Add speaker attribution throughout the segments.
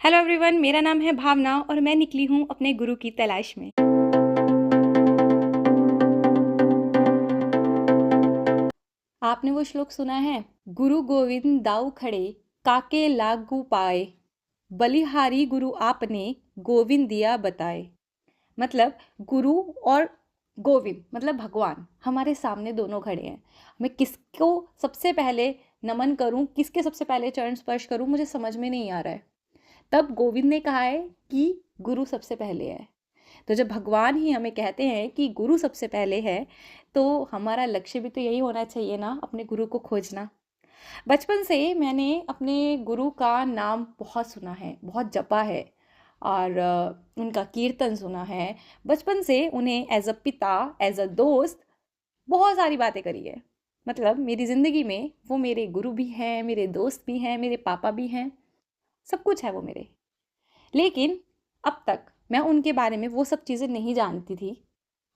Speaker 1: Hello everyone, मेरा नाम है भावना और मैं निकली हूँ अपने गुरु की तलाश में। आपने वो श्लोक सुना है, गुरु गोविंद दाऊ खड़े, काके लागू पाए, बलिहारी गुरु आपने, गोविंद दिया बताए। मतलब गुरु और गोविंद मतलब भगवान हमारे सामने दोनों खड़े हैं। मैं किसको सबसे पहले नमन करूं, किसके सबसे पहले चरण स्पर्श करूं, मुझे समझ में नहीं आ रहा है। तब गोविंद ने कहा है कि गुरु सबसे पहले है। तो जब भगवान ही हमें कहते हैं कि गुरु सबसे पहले है, तो हमारा लक्ष्य भी तो यही होना चाहिए ना, अपने गुरु को खोजना। बचपन से मैंने अपने गुरु का नाम बहुत सुना है, बहुत जपा है और उनका कीर्तन सुना है। बचपन से उन्हें एज अ पिता, एज अ दोस्त बहुत सारी बातें करी है। मतलब मेरी ज़िंदगी में वो मेरे गुरु भी हैं, मेरे दोस्त भी हैं, मेरे पापा भी हैं, सब कुछ है वो मेरे। लेकिन अब तक मैं उनके बारे में वो सब चीज़ें नहीं जानती थी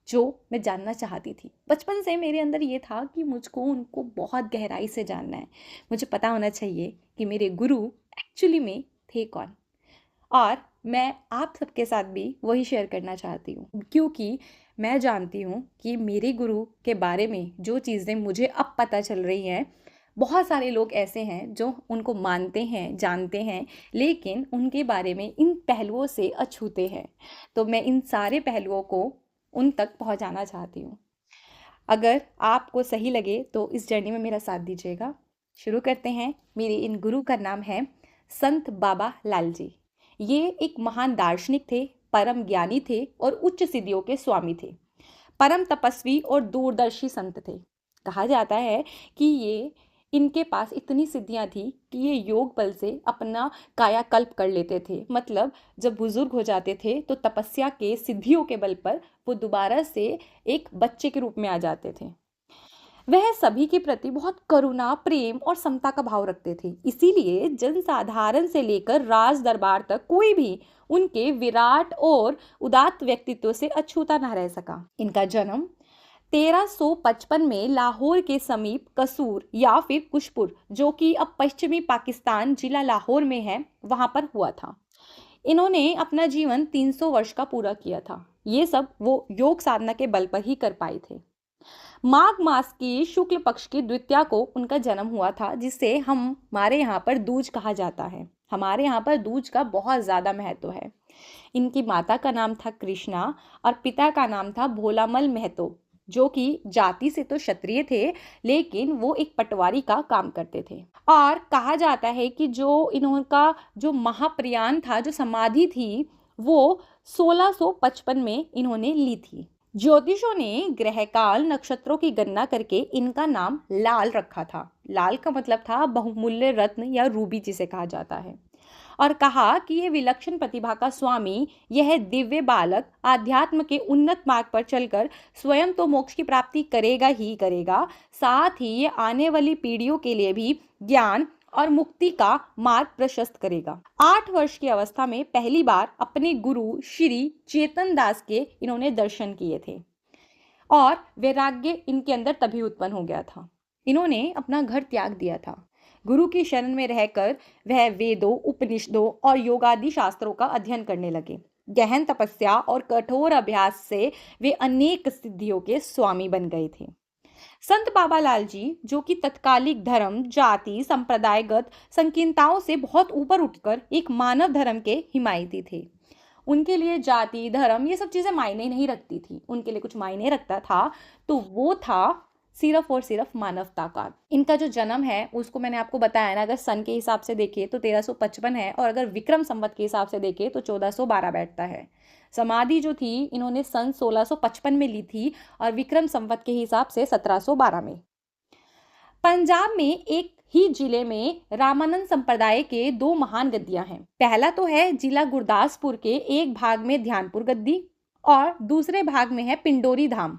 Speaker 1: जो मैं जानना चाहती थी। बचपन से मेरे अंदर ये था कि मुझको उनको बहुत गहराई से जानना है। मुझे पता होना चाहिए कि मेरे गुरु एक्चुअली में थे कौन। और मैं आप सबके साथ भी वही शेयर करना चाहती हूँ, क्योंकि मैं जानती हूँ कि मेरे गुरु के बारे में जो चीज़ें मुझे अब पता चल रही हैं, बहुत सारे लोग ऐसे हैं जो उनको मानते हैं, जानते हैं, लेकिन उनके बारे में इन पहलुओं से अछूते हैं। तो मैं इन सारे पहलुओं को उन तक पहुंचाना चाहती हूँ। अगर आपको सही लगे तो इस जर्नी में मेरा साथ दीजिएगा। शुरू करते हैं। मेरे इन गुरु का नाम है संत बाबा लाल जी। ये एक महान दार्शनिक थे, परम ज्ञानी थे और उच्च सिद्धियों के स्वामी थे। परम तपस्वी और दूरदर्शी संत थे। कहा जाता है कि इनके पास इतनी सिद्धियां थी कि ये योग बल से अपना कायाकल्प कर लेते थे। मतलब जब बुजुर्ग हो जाते थे तो तपस्या के सिद्धियों के बल पर वो दोबारा से एक बच्चे के रूप में आ जाते थे। वह सभी के प्रति बहुत करुणा, प्रेम और समता का भाव रखते थे। इसीलिए जनसाधारण से लेकर राज दरबार तक कोई भी उनके विराट और उदात्त व्यक्तित्व से अछूता न रह सका। इनका जन्म 1355 में लाहौर के समीप कसूर या फिर कुशपुर, जो कि अब पश्चिमी पाकिस्तान जिला लाहौर में है, वहां पर हुआ था। इन्होंने अपना जीवन 300 वर्ष का पूरा किया था। ये सब वो योग साधना के बल पर ही कर पाए थे। माघ मास की शुक्ल पक्ष की द्वितीया को उनका जन्म हुआ था, जिसे हमारे यहाँ पर दूज कहा जाता है। हमारे यहाँ पर दूज का बहुत ज़्यादा महत्व है। इनकी माता का नाम था कृष्णा और पिता का नाम था भोलामल महतो, जो कि जाति से तो क्षत्रिय थे, लेकिन वो एक पटवारी का काम करते थे। और कहा जाता है कि जो इनका जो महाप्रयाण था, जो समाधि थी, वो 1655 में इन्होंने ली थी। ज्योतिषों ने ग्रह काल, नक्षत्रों की गणना करके इनका नाम लाल रखा था। लाल का मतलब था बहुमूल्य रत्न या रूबी, जिसे कहा जाता है। और कहा कि ये विलक्षण प्रतिभा का स्वामी, यह दिव्य बालक आध्यात्म के उन्नत मार्ग पर चलकर स्वयं तो मोक्ष की प्राप्ति करेगा ही करेगा, साथ ही ये आने वाली पीढ़ियों के लिए भी ज्ञान और मुक्ति का मार्ग प्रशस्त करेगा। 8 वर्ष की अवस्था में पहली बार अपने गुरु श्री चेतन दास के इन्होंने दर्शन किए थे और वैराग्य इनके अंदर तभी उत्पन्न हो गया था। इन्होंने अपना घर त्याग दिया था। गुरु की शरण में रहकर वह वेदों, उपनिषदों और योगादि शास्त्रों का अध्ययन करने लगे। गहन तपस्या और कठोर अभ्यास से वे अनेक सिद्धियों के स्वामी बन गए थे। संत बाबालाल जी, जो कि तत्कालिक धर्म, जाति, संप्रदायगत संकीर्णताओं से बहुत ऊपर उठकर एक मानव धर्म के हिमायती थे। उनके लिए जाति, धर्म ये सब चीज़ें मायने नहीं रखती थी। उनके लिए कुछ मायने रखता था तो वो था सिर्फ और सिर्फ मानवता का। इनका जो जन्म है उसको मैंने आपको बताया ना, अगर सन के हिसाब से देखें तो 1355 है, और अगर विक्रम संवत के हिसाब से देखें तो 1412 बैठता है। समाधि जो थी इन्होंने सन 1655 में ली थी और विक्रम संवत के हिसाब से 1712 में। पंजाब में एक ही जिले में रामानंद संप्रदाय के 2 महान गद्दियां हैं। पहला तो है जिला गुरदासपुर के एक भाग में ध्यानपुर गद्दी और दूसरे भाग में है पिंडोरी धाम।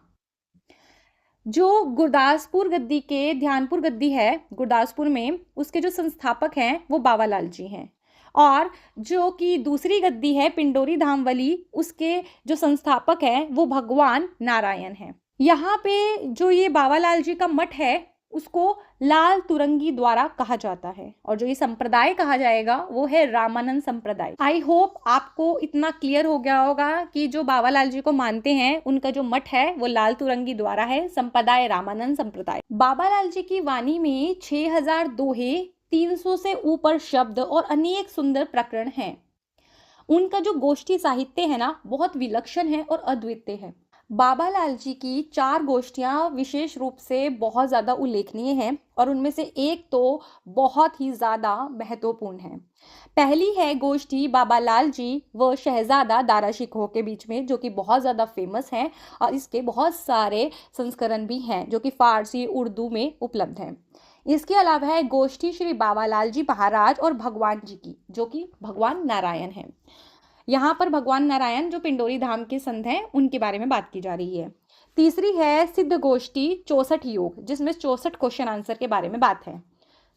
Speaker 1: जो गुरदासपुर गद्दी के ध्यानपुर गद्दी है गुरदासपुर में, उसके जो संस्थापक हैं वो बाबालाल जी हैं, और जो कि दूसरी गद्दी है पिंडोरी धाम वाली, उसके जो संस्थापक हैं वो भगवान नारायण हैं। यहाँ पे जो ये बाबालाल जी का मठ है उसको लाल तुरंगी द्वारा कहा जाता है। और जो ये संप्रदाय कहा जाएगा वो है रामानंद संप्रदाय। आई होप आपको इतना क्लियर हो गया होगा कि जो बाबालाल जी को मानते हैं उनका जो मठ है वो लाल तुरंगी द्वारा है, संप्रदाय रामानंद संप्रदाय। बाबालाल जी की वाणी में 6000 दोहे, 300 से ऊपर शब्द और अनेक सुंदर प्रकरण हैं। उनका जो गोष्ठी साहित्य है ना, बहुत विलक्षण है और अद्वितीय है। बाबालाल जी की 4 गोष्ठियां विशेष रूप से बहुत ज़्यादा उल्लेखनीय हैं और उनमें से एक तो बहुत ही ज़्यादा महत्वपूर्ण है। पहली है गोष्ठी बाबालाल जी व शहजादा दारा शिकोह के बीच में, जो कि बहुत ज़्यादा फेमस है और इसके बहुत सारे संस्करण भी हैं जो कि फारसी उर्दू में उपलब्ध हैं। इसके अलावा है गोष्ठी श्री बाबालाल जी महाराज और भगवान जी की, जो कि भगवान नारायण हैं। यहाँ पर भगवान नारायण जो पिंडोरी धाम के संत हैं उनके बारे में बात की जा रही है। तीसरी है सिद्ध गोष्ठी 64 योग, जिसमें 64 क्वेश्चन आंसर के बारे में बात है।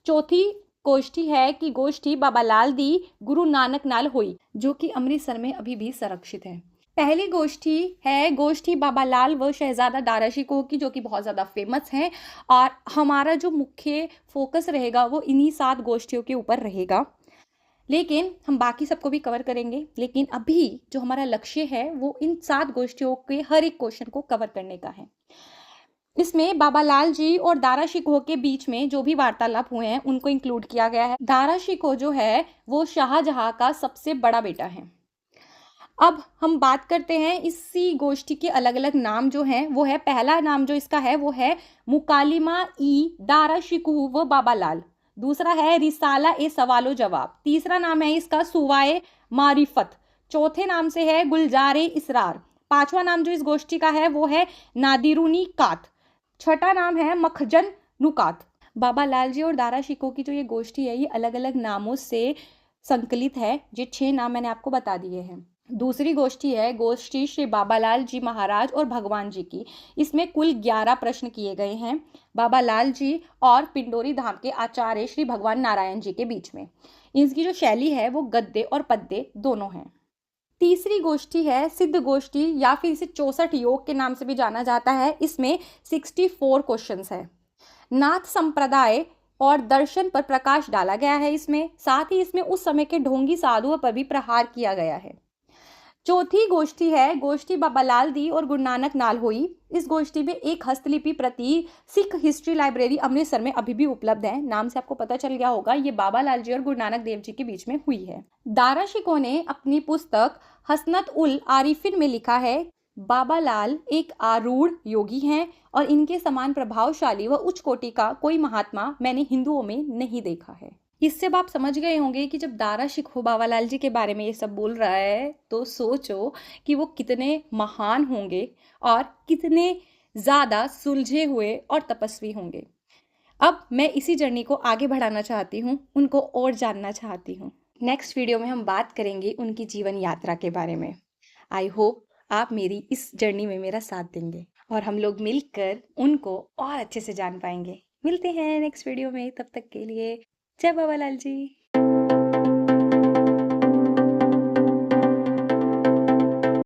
Speaker 1: चौथी गोष्ठी है कि गोष्ठी बाबालाल दी गुरु नानक नाल हुई, जो कि अमृतसर में अभी भी संरक्षित है। पहली गोष्ठी है गोष्ठी बाबालाल व शहजादा दारा शिकोह की, जो कि बहुत ज़्यादा फेमस है और हमारा जो मुख्य फोकस रहेगा वो इन्हीं 7 गोष्ठियों के ऊपर रहेगा। लेकिन हम बाकी सबको भी कवर करेंगे, लेकिन अभी जो हमारा लक्ष्य है वो इन 7 गोष्ठियों के हर एक क्वेश्चन को कवर करने का है। इसमें बाबालाल जी और दारा शिकोह के बीच में जो भी वार्तालाप हुए हैं उनको इंक्लूड किया गया है। दारा शिकोह जो है वो शाहजहां का सबसे बड़ा बेटा है। अब हम बात करते हैं इसी गोष्ठी के अलग अलग नाम जो हैं वो है, पहला नाम जो इसका है वो है मुकालिमा ई दारा शिकोह व बाबालाल। दूसरा है रिसाला ए सवालो जवाब। तीसरा नाम है इसका सुवाए मारिफत। चौथे नाम से है गुलजारे इसरार। पांचवा नाम जो इस गोष्ठी का है वो है नादिरुनी कात। छठा नाम है मखजन नुकात। बाबालाल जी और दारा शिकोह की जो ये गोष्ठी है ये अलग अलग नामों से संकलित है। ये 6 नाम मैंने आपको बता दिए हैं। दूसरी गोष्ठी है गोष्ठी श्री बाबालाल जी महाराज और भगवान जी की। इसमें कुल 11 प्रश्न किए गए हैं बाबालाल जी और पिंडोरी धाम के आचार्य श्री भगवान नारायण जी के बीच में। इनकी जो शैली है वो गद्य और पद्य दोनों हैं। तीसरी गोष्ठी है सिद्ध गोष्ठी या फिर इसे 64 योग के नाम से भी जाना जाता है। इसमें 64 क्वेश्चंस है। नाथ संप्रदाय और दर्शन पर प्रकाश डाला गया है इसमें, साथ ही इसमें उस समय के ढोंगी साधुओं पर भी प्रहार किया गया है। चौथी गोष्ठी है गोष्ठी बाबालाल दी और गुरु नानक नाल हुई। इस गोष्ठी में एक हस्तलिपि प्रति सिख हिस्ट्री लाइब्रेरी अमृतसर में अभी भी उपलब्ध है। नाम से आपको पता चल गया होगा ये बाबालाल जी और गुरु नानक देव जी के बीच में हुई है। दारा शिकोह ने अपनी पुस्तक हसनत उल आरिफिन में लिखा है बाबालाल एक आरूढ़ योगी हैं और इनके समान प्रभावशाली व उच्च कोटि का कोई महात्मा मैंने हिंदुओं में नहीं देखा है। इससे अब आप समझ गए होंगे कि जब दारा शिकोह बाबालाल जी के बारे में ये सब बोल रहा है तो सोचो कि वो कितने महान होंगे और कितने ज़्यादा सुलझे हुए और तपस्वी होंगे। अब मैं इसी जर्नी को आगे बढ़ाना चाहती हूँ, उनको और जानना चाहती हूँ। नेक्स्ट वीडियो में हम बात करेंगे उनकी जीवन यात्रा के बारे में। आई होप आप मेरी इस जर्नी में मेरा साथ देंगे और हम लोग मिलकर उनको और अच्छे से जान पाएंगे। मिलते हैं नेक्स्ट वीडियो में, तब तक के लिए जय बाबालाल जी।